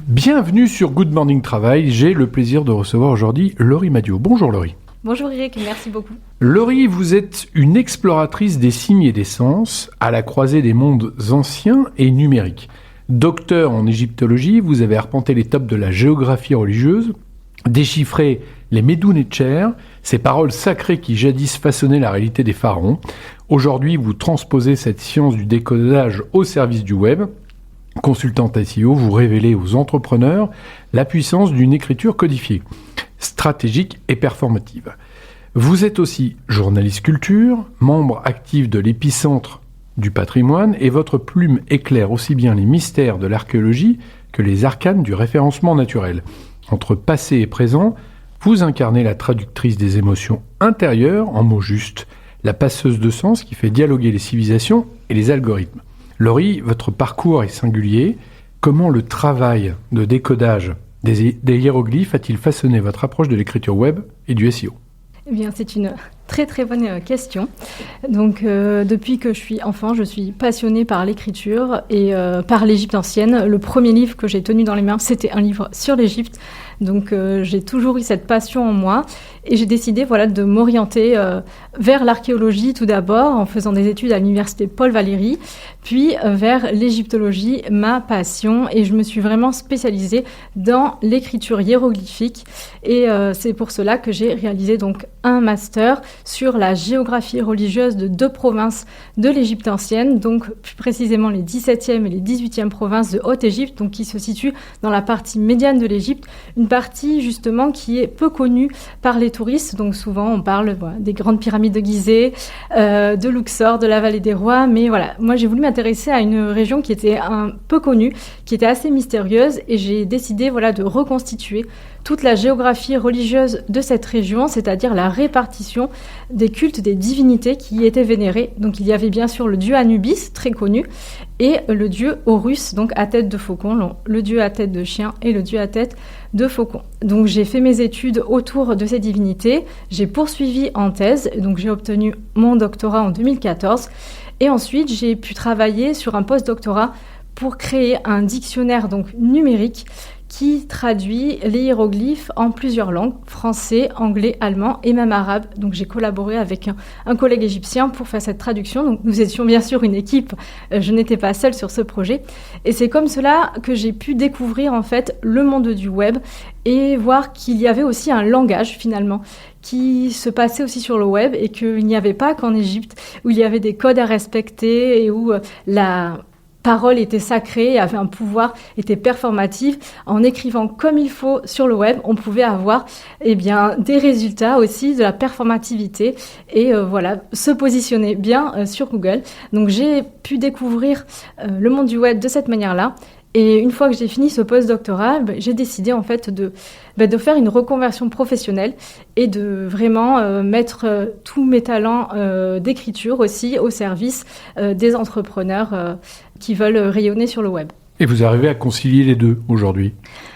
Bienvenue sur Good Morning Travail. J'ai le plaisir de recevoir aujourd'hui Laurie Madiot. Bonjour Laurie. Bonjour Eric, merci beaucoup. Laurie, vous êtes une exploratrice des signes et des sens à la croisée des mondes anciens et numériques. Docteur en égyptologie, vous avez arpenté les tops de la géographie religieuse, déchiffré les Médoun et Tcher, ces paroles sacrées qui jadis façonnaient la réalité des pharaons. Aujourd'hui, vous transposez cette science du décodage au service du web. Consultante SEO, vous révélez aux entrepreneurs la puissance d'une écriture codifiée, stratégique et performative. Vous êtes aussi journaliste culture, membre actif de l'épicentre du patrimoine, et votre plume éclaire aussi bien les mystères de l'archéologie que les arcanes du référencement naturel. Entre passé et présent, vous incarnez la traductrice des émotions intérieures en mots justes, la passeuse de sens qui fait dialoguer les civilisations et les algorithmes. Laurie, votre parcours est singulier. Comment le travail de décodage des hiéroglyphes a-t-il façonné votre approche de l'écriture web et du SEO ? Eh bien, c'est une très très bonne question. Donc, depuis que je suis enfant, je suis passionnée par l'écriture et par l'Égypte ancienne. Le premier livre que j'ai tenu dans les mains, c'était un livre sur l'Égypte. Donc, j'ai toujours eu cette passion en moi et j'ai décidé de m'orienter vers l'archéologie tout d'abord en faisant des études à l'université Paul Valéry, puis vers l'égyptologie, ma passion, et je me suis vraiment spécialisée dans l'écriture hiéroglyphique et c'est pour cela que j'ai réalisé donc un master sur la géographie religieuse de 2 provinces de l'Égypte ancienne, donc plus précisément les 17e et les 18e provinces de Haute-Égypte, donc qui se situent dans la partie médiane de l'Égypte, une partie justement qui est peu connue par les touristes. Donc souvent on parle des grandes pyramides de Gizeh, de Luxor, de la vallée des rois, mais moi j'ai voulu m'intéresser à une région qui était un peu connue, qui était assez mystérieuse, et j'ai décidé de reconstituer toute la géographie religieuse de cette région, c'est-à-dire la répartition des cultes des divinités qui y étaient vénérées. Donc il y avait bien sûr le dieu Anubis, très connu, et le dieu Horus, donc à tête de faucon, le dieu à tête de chien et le dieu à tête de faucon. Donc j'ai fait mes études autour de ces divinités, j'ai poursuivi en thèse, donc j'ai obtenu mon doctorat en 2014, et ensuite j'ai pu travailler sur un post-doctorat pour créer un dictionnaire donc numérique qui traduit les hiéroglyphes en plusieurs langues, français, anglais, allemand et même arabe. Donc j'ai collaboré avec un collègue égyptien pour faire cette traduction. Donc nous étions bien sûr une équipe, je n'étais pas seule sur ce projet. Et c'est comme cela que j'ai pu découvrir en fait le monde du web et voir qu'il y avait aussi un langage finalement qui se passait aussi sur le web et qu'il n'y avait pas qu'en Égypte, où il y avait des codes à respecter et où la parole était sacrée, avait un pouvoir, était performative. En écrivant comme il faut sur le web, on pouvait avoir des résultats aussi, de la performativité et se positionner bien sur Google. Donc j'ai pu découvrir le monde du web de cette manière-là. Et une fois que j'ai fini ce post-doctorat, j'ai décidé en fait de faire une reconversion professionnelle et de vraiment mettre tous mes talents d'écriture aussi au service des entrepreneurs qui veulent rayonner sur le web. Et vous arrivez à concilier les deux aujourd'hui ?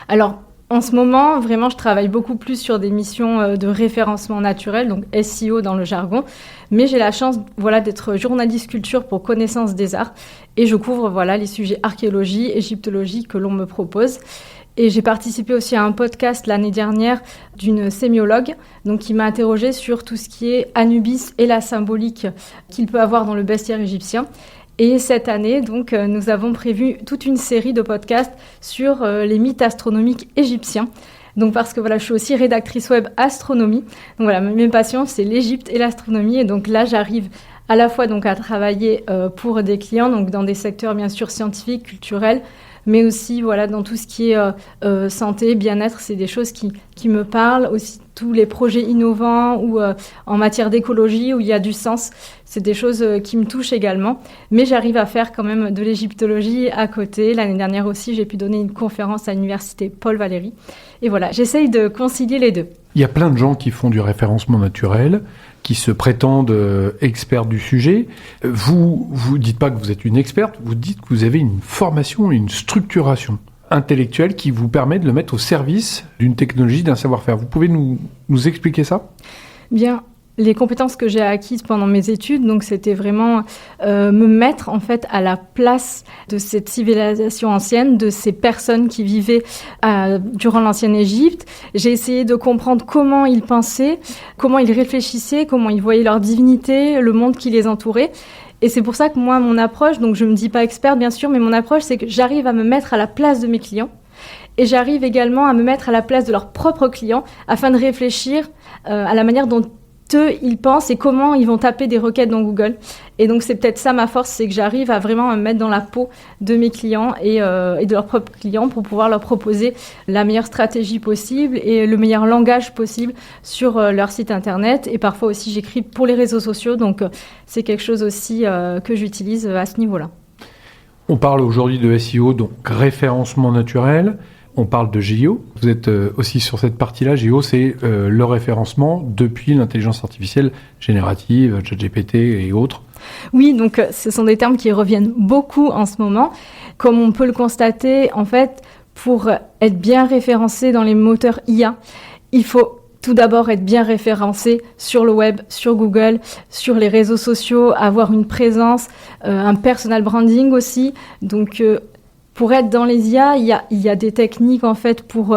Alors, en ce moment, vraiment, je travaille beaucoup plus sur des missions de référencement naturel, donc SEO dans le jargon. Mais j'ai la chance d'être journaliste culture pour connaissance des arts. Et je couvre les sujets archéologie, égyptologie que l'on me propose. Et j'ai participé aussi à un podcast l'année dernière d'une sémiologue qui m'a interrogée sur tout ce qui est Anubis et la symbolique qu'il peut avoir dans le bestiaire égyptien. Et cette année, nous avons prévu toute une série de podcasts sur les mythes astronomiques égyptiens. Donc parce que je suis aussi rédactrice web astronomie. Donc mes passions, c'est l'Égypte et l'astronomie. Et donc là, j'arrive à la fois à travailler pour des clients, donc dans des secteurs bien sûr scientifiques, culturels, mais aussi dans tout ce qui est santé, bien-être, c'est des choses qui me parlent. Aussi tous les projets innovants ou en matière d'écologie où il y a du sens, c'est des choses qui me touchent également. Mais j'arrive à faire quand même de l'égyptologie à côté. L'année dernière aussi, j'ai pu donner une conférence à l'université Paul Valéry. Et j'essaye de concilier les deux. Il y a plein de gens qui font du référencement naturel, qui se prétendent experts du sujet. Vous dites pas que vous êtes une experte, vous dites que vous avez une formation et une structuration intellectuelle qui vous permet de le mettre au service d'une technologie, d'un savoir-faire. Vous pouvez nous expliquer ça ? Bien, les compétences que j'ai acquises pendant mes études, donc c'était vraiment me mettre en fait à la place de cette civilisation ancienne, de ces personnes qui vivaient durant l'ancienne Égypte. J'ai essayé de comprendre comment ils pensaient, comment ils réfléchissaient, comment ils voyaient leur divinité, le monde qui les entourait. Et c'est pour ça que moi, mon approche, donc je ne me dis pas experte bien sûr, mais mon approche, c'est que j'arrive à me mettre à la place de mes clients. Et j'arrive également à me mettre à la place de leurs propres clients afin de réfléchir à la manière dont eux, ils pensent et comment ils vont taper des requêtes dans Google. Et donc, c'est peut-être ça ma force, c'est que j'arrive à vraiment me mettre dans la peau de mes clients et de leurs propres clients pour pouvoir leur proposer la meilleure stratégie possible et le meilleur langage possible sur leur site internet. Et parfois aussi, j'écris pour les réseaux sociaux. Donc, c'est quelque chose aussi que j'utilise à ce niveau-là. On parle aujourd'hui de SEO, donc référencement naturel. On parle de GEO. Vous êtes aussi sur cette partie-là. GEO, c'est le référencement depuis l'intelligence artificielle générative, ChatGPT et autres. Oui, donc ce sont des termes qui reviennent beaucoup en ce moment. Comme on peut le constater, en fait, pour être bien référencé dans les moteurs IA, il faut tout d'abord être bien référencé sur le web, sur Google, sur les réseaux sociaux, avoir une présence, un personal branding aussi. Donc, pour être dans les IA, il y a des techniques en fait pour,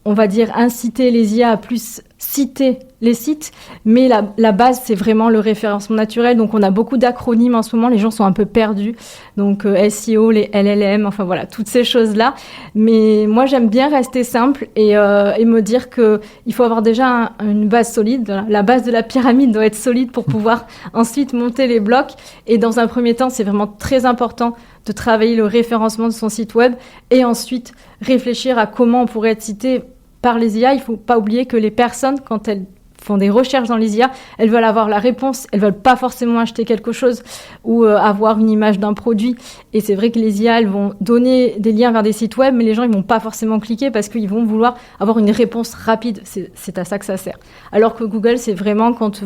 on va dire, inciter les IA à plus citer les sites, mais la base, c'est vraiment le référencement naturel. Donc, on a beaucoup d'acronymes en ce moment, les gens sont un peu perdus. Donc, SEO, les LLM, enfin voilà, toutes ces choses-là. Mais moi, j'aime bien rester simple et me dire qu'il faut avoir déjà une base solide. La base de la pyramide doit être solide pour pouvoir ensuite monter les blocs. Et dans un premier temps, c'est vraiment très important de travailler le référencement de son site web et ensuite réfléchir à comment on pourrait être cité par les IA. Il ne faut pas oublier que les personnes, quand elles font des recherches dans les IA, elles veulent avoir la réponse, elles ne veulent pas forcément acheter quelque chose ou avoir une image d'un produit. Et c'est vrai que les IA, elles vont donner des liens vers des sites web, mais les gens ne vont pas forcément cliquer parce qu'ils vont vouloir avoir une réponse rapide. C'est à ça que ça sert. Alors que Google, c'est vraiment quand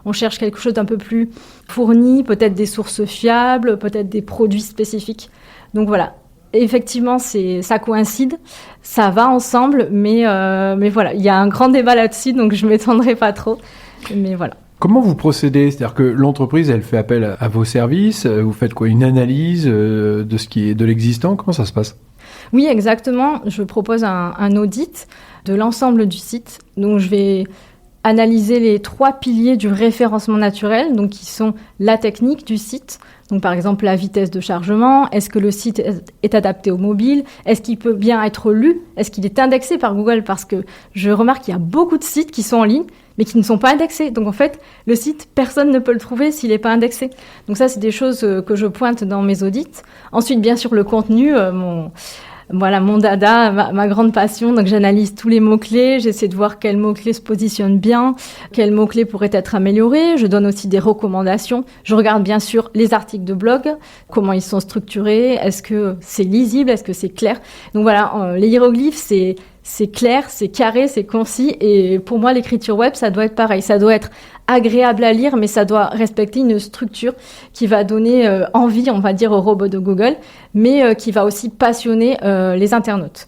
on cherche quelque chose d'un peu plus fourni, peut-être des sources fiables, peut-être des produits spécifiques. Donc voilà. Effectivement, ça coïncide, ça va ensemble, mais voilà, il y a un grand débat là-dessus, donc je ne m'étendrai pas trop, mais voilà. Comment vous procédez ? C'est-à-dire que l'entreprise, elle fait appel à vos services, vous faites quoi ? Une analyse de ce qui est de l'existant ? Comment ça se passe ? Oui, exactement. Je propose un audit de l'ensemble du site, donc je vais analyser les 3 piliers du référencement naturel, donc qui sont la technique du site. Donc par exemple la vitesse de chargement, est-ce que le site est adapté au mobile, est-ce qu'il peut bien être lu, est-ce qu'il est indexé par Google, parce que je remarque qu'il y a beaucoup de sites qui sont en ligne mais qui ne sont pas indexés. Donc en fait, le site, personne ne peut le trouver s'il n'est pas indexé. Donc ça, c'est des choses que je pointe dans mes audits. Ensuite, bien sûr, le contenu, mon dada, ma grande passion. Donc, j'analyse tous les mots-clés. J'essaie de voir quels mots-clés se positionnent bien, quels mots-clés pourraient être améliorés. Je donne aussi des recommandations. Je regarde bien sûr les articles de blog, comment ils sont structurés. Est-ce que c'est lisible? Est-ce que c'est clair? Donc voilà, les hiéroglyphes, c'est clair, c'est carré, c'est concis. Et pour moi, l'écriture web, ça doit être pareil. Ça doit être agréable à lire, mais ça doit respecter une structure qui va donner envie, on va dire, aux robots de Google, mais qui va aussi passionner les internautes.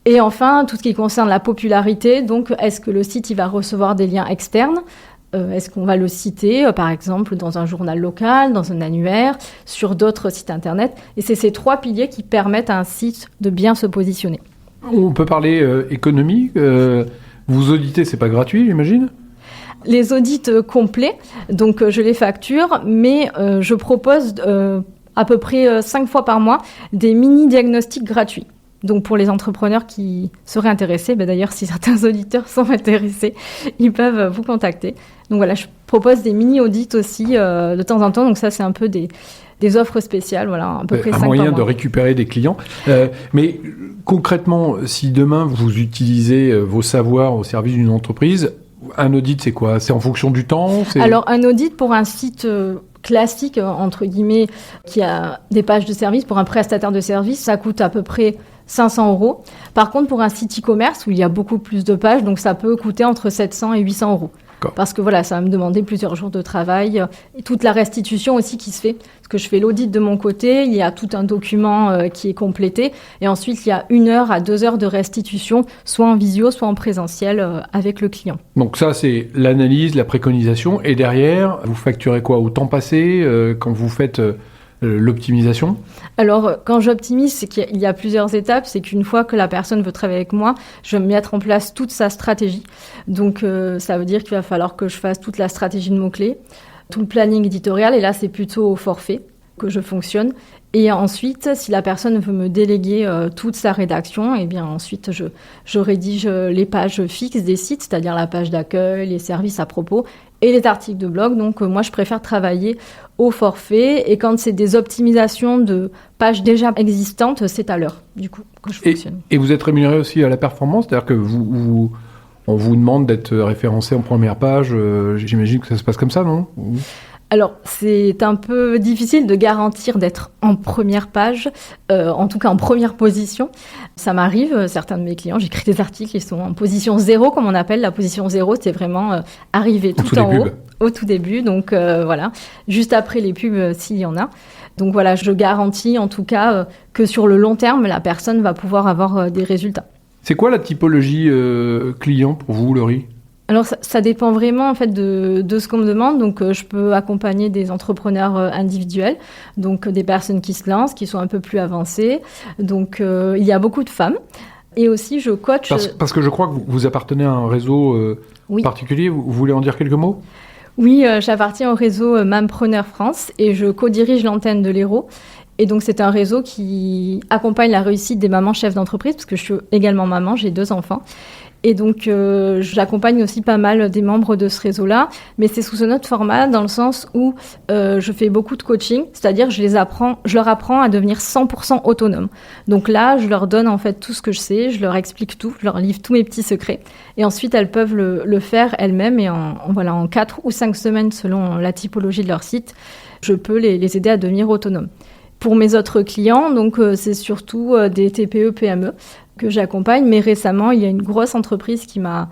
Et enfin, tout ce qui concerne la popularité, donc est-ce que le site il va recevoir des liens externes ? Est-ce qu'on va le citer, par exemple, dans un journal local, dans un annuaire, sur d'autres sites internet ? Et c'est ces 3 piliers qui permettent à un site de bien se positionner. On peut parler économie. Vous auditez, c'est pas gratuit, j'imagine ? Les audits complets, donc je les facture, mais je propose à peu près 5 fois par mois des mini-diagnostics gratuits. Donc pour les entrepreneurs qui seraient intéressés, d'ailleurs si certains auditeurs sont intéressés, ils peuvent vous contacter. Donc voilà, je propose des mini-audits aussi de temps en temps, donc ça c'est un peu des offres spéciales, voilà, à peu près 5 par mois. Un moyen de récupérer des clients. Mais concrètement, si demain vous utilisez vos savoirs au service d'une entreprise, un audit, c'est quoi ? C'est en fonction du temps ? Alors, un audit pour un site classique, entre guillemets, qui a des pages de service, pour un prestataire de service, ça coûte à peu près 500 €. Par contre, pour un site e-commerce, où il y a beaucoup plus de pages, donc ça peut coûter entre 700 et 800 €. Parce que voilà, ça va me demander plusieurs jours de travail et toute la restitution aussi qui se fait. Parce que je fais l'audit de mon côté, il y a tout un document qui est complété et ensuite il y a 1 heure à 2 heures de restitution, soit en visio, soit en présentiel avec le client. Donc ça, c'est l'analyse, la préconisation et derrière, vous facturez quoi au temps passé quand vous faites l'optimisation? Alors, quand j'optimise, c'est qu'il y a plusieurs étapes. C'est qu'une fois que la personne veut travailler avec moi, je vais mettre en place toute sa stratégie. Donc, ça veut dire qu'il va falloir que je fasse toute la stratégie de mots-clés, tout le planning éditorial. Et là, c'est plutôt au forfait que je fonctionne. Et ensuite, si la personne veut me déléguer toute sa rédaction, eh bien ensuite, je rédige les pages fixes des sites, c'est-à-dire la page d'accueil, les services à propos et les articles de blog. Donc, moi, je préfère travailler au forfait. Et quand c'est des optimisations de pages déjà existantes, c'est à l'heure, du coup, que je fonctionne. Et vous êtes rémunéré aussi à la performance? C'est-à-dire que on vous demande d'être référencé en première page. J'imagine que ça se passe comme ça, non? Alors, c'est un peu difficile de garantir d'être en première page, en tout cas en première position. Ça m'arrive, certains de mes clients, j'écris des articles, ils sont en position 0, comme on appelle. La position 0, c'est vraiment arriver tout en haut, au tout début. Donc voilà, juste après les pubs, s'il y en a. Donc voilà, je garantis en tout cas que sur le long terme, la personne va pouvoir avoir des résultats. C'est quoi la typologie client pour vous, Laurie? Alors, ça dépend vraiment en fait de ce qu'on me demande. Donc, je peux accompagner des entrepreneurs individuels, donc des personnes qui se lancent, qui sont un peu plus avancées. Donc, il y a beaucoup de femmes. Et aussi, je coach... Parce que je crois que vous appartenez à un réseau particulier. Vous voulez en dire quelques mots? Oui, j'appartiens au réseau Mampreneur France et je co-dirige l'antenne de l'Hérault. Et donc, c'est un réseau qui accompagne la réussite des mamans chefs d'entreprise, parce que je suis également maman, j'ai 2 enfants. Et donc, j'accompagne aussi pas mal des membres de ce réseau-là, mais c'est sous un autre format, dans le sens où je fais beaucoup de coaching, c'est-à-dire je leur apprends à devenir 100% autonomes. Donc là, je leur donne en fait tout ce que je sais, je leur explique tout, je leur livre tous mes petits secrets, et ensuite elles peuvent le faire elles-mêmes, et en 4 ou 5 semaines, selon la typologie de leur site, je peux les aider à devenir autonomes. Pour mes autres clients, donc c'est surtout des TPE, PME que j'accompagne, mais récemment, il y a une grosse entreprise qui m'a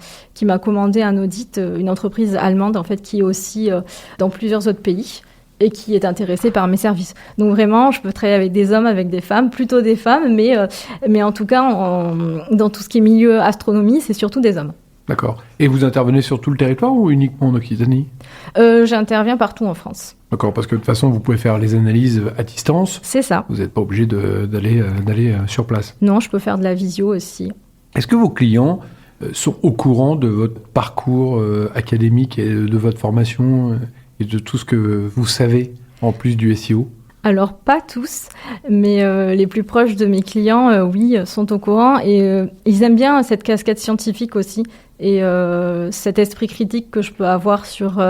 commandé un audit, une entreprise allemande en fait qui est aussi dans plusieurs autres pays et qui est intéressée par mes services. Donc vraiment, je peux travailler avec des hommes, avec des femmes, plutôt des femmes, mais en tout cas, dans tout ce qui est milieu astronomie, c'est surtout des hommes. D'accord. Et vous intervenez sur tout le territoire ou uniquement en Occitanie? J'interviens partout en France. D'accord, parce que de toute façon, vous pouvez faire les analyses à distance. C'est ça. Vous n'êtes pas obligé d'aller sur place. Non, je peux faire de la visio aussi. Est-ce que vos clients sont au courant de votre parcours académique et de votre formation et de tout ce que vous savez en plus du SEO? Alors, pas tous, mais les plus proches de mes clients, oui, sont au courant et ils aiment bien cette casquette scientifique aussi et cet esprit critique que je peux avoir sur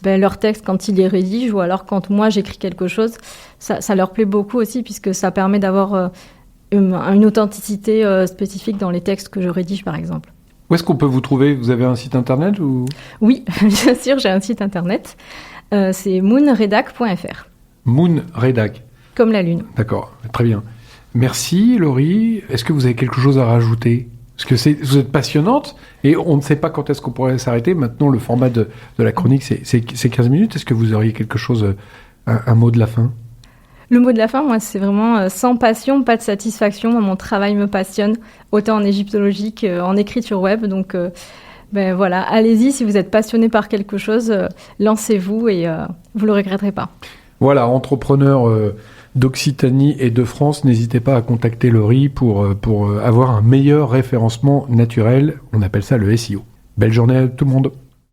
leur texte quand ils les rédigent ou alors quand moi j'écris quelque chose. Ça leur plaît beaucoup aussi puisque ça permet d'avoir une authenticité spécifique dans les textes que je rédige, par exemple. Où est-ce qu'on peut vous trouver? Vous avez un site internet ou... Oui, bien sûr, j'ai un site internet. C'est moonredac.fr. Moonredac. Comme la lune. D'accord, très bien. Merci Laurie. Est-ce que vous avez quelque chose à rajouter? Parce que vous êtes passionnante et on ne sait pas quand est-ce qu'on pourrait s'arrêter. Maintenant, le format de la chronique, c'est 15 minutes. Est-ce que vous auriez quelque chose, un mot de la fin? Le mot de la fin, moi, c'est vraiment sans passion, pas de satisfaction. Moi, mon travail me passionne, autant en égyptologie qu'en écriture web. Donc, voilà, allez-y, si vous êtes passionné par quelque chose, lancez-vous et vous ne le regretterez pas. Voilà, entrepreneur d'Occitanie et de France, n'hésitez pas à contacter Laurie pour avoir un meilleur référencement naturel. On appelle ça le SEO. Belle journée à tout le monde.